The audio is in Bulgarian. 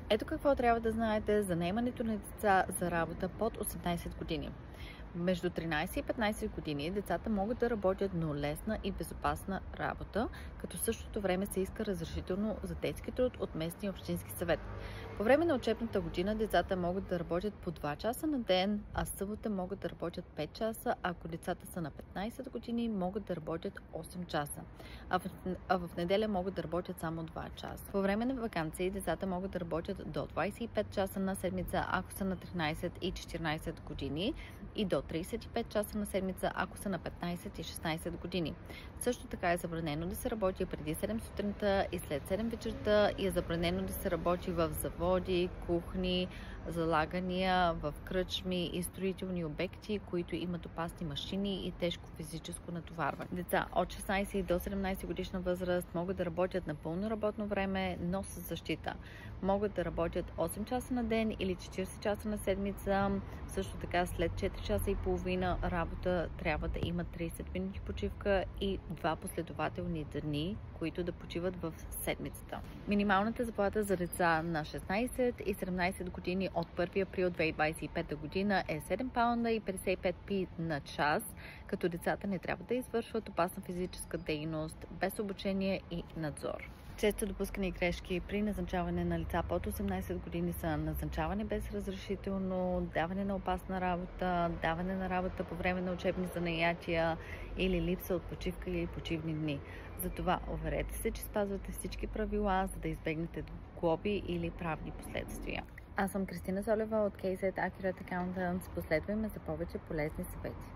Ето какво трябва да знаете за наемането на деца за работа под 18 години. Между 13 и 15 години децата могат да работят, но лесна и безопасна работа, като в същото време се иска разрешително за детски труд от местния общински съвет. По време на учебната година децата могат да работят по 2 часа на ден, а събота могат да работят 5 часа, ако децата са на 15 години могат да работят 8 часа, а в неделя могат да работят само 2 часа. По време на ваканции децата могат да работят до 25 часа на седмица, ако са на 13 и 14 години, и до 35 часа на седмица, ако са на 15 и 16 години. Също така е забранено да се работи преди 7 сутринта и след 7 вечерта и е забранено да се работи в заводи, кухни, залагания, в кръчми и строителни обекти, които имат опасни машини и тежко физическо натоварване. Деца от 16 до 17 годишна възраст могат да работят на пълно работно време, но с защита. Могат да работят 8 часа на ден или 40 часа на седмица. Също така след 4 часа и половина работа трябва да имат 30 минути почивка и 2 последователни дни, които да почиват в седмицата. Минималната заплата за деца на 16 и 17 години от 1 април 2025 година е 7 паунда и 55 пи на час, като децата не трябва да извършват опасна физическа дейност без обучение и надзор. Често допускани грешки при назначаване на лица под 18 години са назначаване без разрешително, даване на опасна работа, даване на работа по време на учебни занятия или липса от почивка или почивни дни. Затова уверете се, че спазвате всички правила, за да избегнете глоби или правни последствия. Аз съм Кристина Солева от KZ Accurate Accountants. Последвай ме за повече полезни съвети.